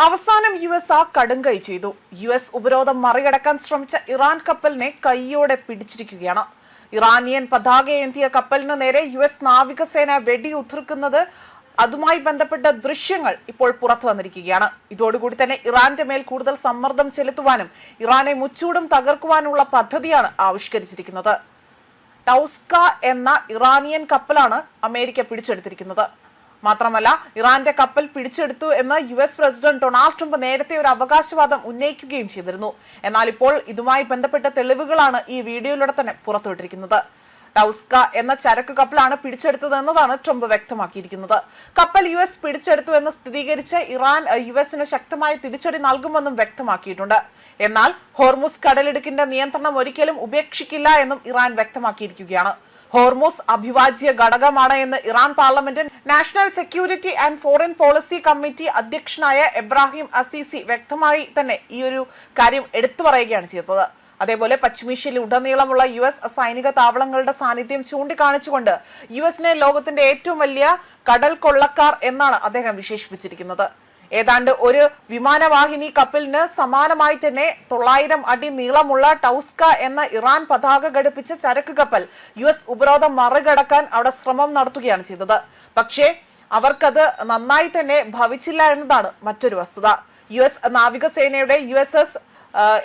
അവസാനം US ആ കടുങ്കൈ ചെയ്തു. US ഉപരോധം മറികടക്കാൻ ശ്രമിച്ച ഇറാൻ കപ്പലിനെ കൈയോടെ പിടിച്ചിരിക്കുകയാണ്. ഇറാനിയൻ പതാകയേന്തിയ കപ്പലിന് നേരെ US നാവികസേന വെടിയുതിർക്കുന്നത് അതുമായി ബന്ധപ്പെട്ട ദൃശ്യങ്ങൾ ഇപ്പോൾ പുറത്തു വന്നിരിക്കുകയാണ്. ഇതോടുകൂടി തന്നെ ഇറാന്റെ മേൽ കൂടുതൽ സമ്മർദ്ദം ചെലുത്തുവാനും ഇറാനെ മുച്ചൂടും തകർക്കുവാനുള്ള പദ്ധതിയാണ് ആവിഷ്കരിച്ചിരിക്കുന്നത്. ടൗസ്ക എന്ന ഇറാനിയൻ കപ്പലാണ് അമേരിക്ക പിടിച്ചെടുത്തിരിക്കുന്നത്. മാത്രമല്ല, ഇറാന്റെ കപ്പൽ പിടിച്ചെടുത്തു എന്ന് US പ്രസിഡന്റ് ഡൊണാൾഡ് ട്രംപ് നേരത്തെ ഒരു അവകാശവാദം ഉന്നയിക്കുകയും ചെയ്തിരുന്നു. എന്നാൽ ഇപ്പോൾ ഇതുമായി ബന്ധപ്പെട്ട തെളിവുകളാണ് ഈ വീഡിയോയിലൂടെ തന്നെ പുറത്തുവിട്ടിരിക്കുന്നത്. ടൗസ്ക എന്ന ചരക്ക് കപ്പലാണ് പിടിച്ചെടുത്തത് എന്നതാണ് ട്രംപ് വ്യക്തമാക്കിയിരിക്കുന്നത്. കപ്പൽ US പിടിച്ചെടുത്തു എന്ന് സ്ഥിരീകരിച്ച് ഇറാൻ USന് ശക്തമായ തിരിച്ചടി നൽകുമെന്നും വ്യക്തമാക്കിയിട്ടുണ്ട്. എന്നാൽ ഹോർമുസ് കടലിടുക്കിന്റെ നിയന്ത്രണം ഒരിക്കലും ഉപേക്ഷിക്കില്ല എന്നും ഇറാൻ വ്യക്തമാക്കിയിരിക്കുകയാണ്. ഹോർമുസ് അഭിവാജ്യ ഘടകമാണ് എന്ന് Iran parliament national security and foreign policy committee അധ്യക്ഷനായ എബ്രാഹിം അസീസി വ്യക്തമായി തന്നെ ഈ ഒരു കാര്യം എടുത്തു പറയുകയാണ് ചെയ്തത്. അതേപോലെ പശ്ചിമേഷ്യയിൽ ഉടനീളമുള്ള US സൈനിക താവളങ്ങളുടെ സാന്നിധ്യം ചൂണ്ടിക്കാണിച്ചുകൊണ്ട് USനെ ലോകത്തിന്റെ ഏറ്റവും വലിയ കടൽ കൊള്ളക്കാർ എന്നാണ് അദ്ദേഹം വിശേഷിപ്പിച്ചിരിക്കുന്നത്. ഏതാണ്ട് ഒരു വിമാനവാഹിനി കപ്പലിന് സമാനമായി തന്നെ 900 അടി നീളമുള്ള ടൗസ്ക എന്ന ഇറാൻ പതാക ഘടിപ്പിച്ച ചരക്ക് കപ്പൽ US ഉപരോധം മറികടക്കാൻ അവിടെ ശ്രമം നടത്തുകയാണ് ചെയ്തത്. പക്ഷേ അവർക്കത് നന്നായി തന്നെ ഭവിച്ചില്ല എന്നതാണ് മറ്റൊരു വസ്തുത. US നാവികസേനയുടെ USS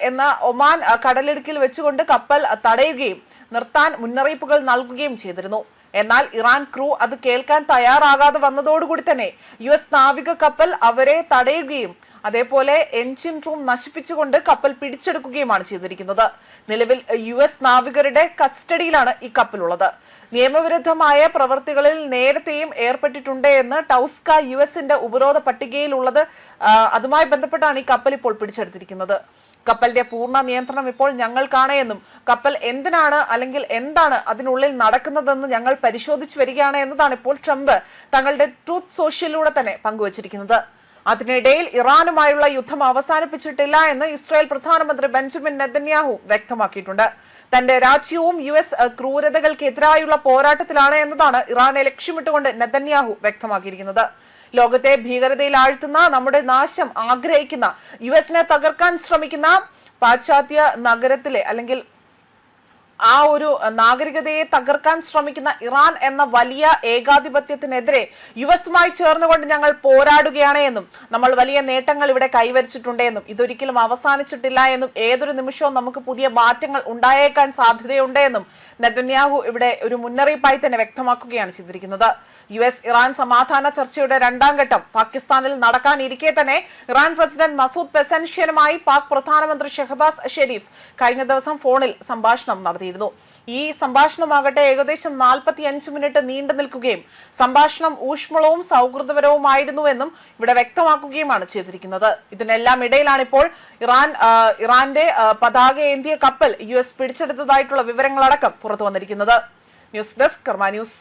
എന്ന ഒമാൻ കടലിടുക്കിൽ വെച്ചുകൊണ്ട് കപ്പൽ തടയുകയും നിർത്താൻ മുന്നറിയിപ്പുകൾ നൽകുകയും ചെയ്തിരുന്നു. എന്നാൽ ഇറാൻ ക്രൂ അത് കേൾക്കാൻ തയ്യാറാകാതെ വന്നതോടുകൂടി തന്നെ US നാവിക കപ്പൽ അവരെ തടയുകയും അതേപോലെ എൻജിൻ റൂം നശിപ്പിച്ചുകൊണ്ട് കപ്പൽ പിടിച്ചെടുക്കുകയുമാണ് ചെയ്തിരിക്കുന്നത്. നിലവിൽ US നാവികരുടെ കസ്റ്റഡിയിലാണ് ഈ കപ്പലുള്ളത്. നിയമവിരുദ്ധമായ പ്രവൃത്തികളിൽ നേരത്തെയും ഏർപ്പെട്ടിട്ടുണ്ട് എന്ന് ടൗസ്ക USന്റെ ഉപരോധ പട്ടികയിലുള്ളത്. അതുമായി ബന്ധപ്പെട്ടാണ് ഈ കപ്പൽ ഇപ്പോൾ പിടിച്ചെടുത്തിരിക്കുന്നത്. കപ്പലിന്റെ പൂർണ്ണ നിയന്ത്രണം ഇപ്പോൾ ഞങ്ങൾക്കാണ് എന്നും കപ്പൽ എന്തിനാണ് അല്ലെങ്കിൽ എന്താണ് അതിനുള്ളിൽ നടക്കുന്നതെന്ന് ഞങ്ങൾ പരിശോധിച്ചു വരികയാണ് എന്നതാണ് ഇപ്പോൾ ട്രംപ് തങ്ങളുടെ ട്രൂത്ത് സോഷ്യലിലൂടെ തന്നെ പങ്കുവച്ചിരിക്കുന്നത്. അതിനിടയിൽ ഇറാനുമായുള്ള യുദ്ധം അവസാനിപ്പിച്ചിട്ടില്ല എന്ന് ഇസ്രായേൽ പ്രധാനമന്ത്രി ബെഞ്ചമിൻ നെതന്യാഹു വ്യക്തമാക്കിയിട്ടുണ്ട്. തന്റെ രാജ്യവും US ക്രൂരതകൾക്കെതിരായുള്ള പോരാട്ടത്തിലാണ് എന്നതാണ് ഇറാനെ ലക്ഷ്യമിട്ടുകൊണ്ട് നെതന്യാഹു വ്യക്തമാക്കിയിരിക്കുന്നത്. ലോകത്തെ ഭീകരതയിൽ ആഴ്ത്തുന്ന, നമ്മുടെ നാശം ആഗ്രഹിക്കുന്ന, USനെ തകർക്കാൻ ശ്രമിക്കുന്ന പാശ്ചാത്യ നഗരത്തിലെ അല്ലെങ്കിൽ ആ ഒരു നാഗരികതയെ തകർക്കാൻ ശ്രമിക്കുന്ന ഇറാൻ എന്ന വലിയ ഏകാധിപത്യത്തിനെതിരെ USമായി ചേർന്നുകൊണ്ട് ഞങ്ങൾ പോരാടുകയാണ് എന്നും നമ്മൾ വലിയ നേട്ടങ്ങൾ ഇവിടെ കൈവരിച്ചിട്ടുണ്ട് എന്നും ഇതൊരിക്കലും അവസാനിച്ചിട്ടില്ല എന്നും ഏതൊരു നിമിഷവും നമുക്ക് പുതിയ മാറ്റങ്ങൾ ഉണ്ടായേക്കാൻ സാധ്യതയുണ്ട് എന്നും നെതന്യാഹു ഇവിടെ ഒരു മുന്നറിയിപ്പായി തന്നെ വ്യക്തമാക്കുകയാണ് ചെയ്തിരിക്കുന്നത്. US ഇറാൻ സമാധാന ചർച്ചയുടെ 2ാം ഘട്ടം പാകിസ്ഥാനിൽ നടക്കാനിരിക്കെ തന്നെ ഇറാൻ പ്രസിഡന്റ് മസൂദ് പെസൻഷ്യനുമായി പാക് പ്രധാനമന്ത്രി ഷെഹബാസ് ഷെരീഫ് കഴിഞ്ഞ ദിവസം ഫോണിൽ സംഭാഷണം നടത്തി. ഈ സംഭാഷണമാകട്ടെ ഏകദേശം 45 മിനിറ്റ് നീണ്ടു നിൽക്കുകയും സംഭാഷണം ഊഷ്മളവും സൗഹൃദപരവുമായിരുന്നു എന്നും ഇവിടെ വ്യക്തമാക്കുകയുമാണ് ചെയ്തിരിക്കുന്നത്. ഇതിനെല്ലാം ഇടയിലാണ് ഇപ്പോൾ ഇറാന്റെ പതാകയേന്തിയ കപ്പൽ US പിടിച്ചെടുത്തതായിട്ടുള്ള വിവരങ്ങളടക്കം പുറത്തു വന്നിരിക്കുന്നത്. ന്യൂസ് ഡെസ്ക് കർമ്മ ന്യൂസ്.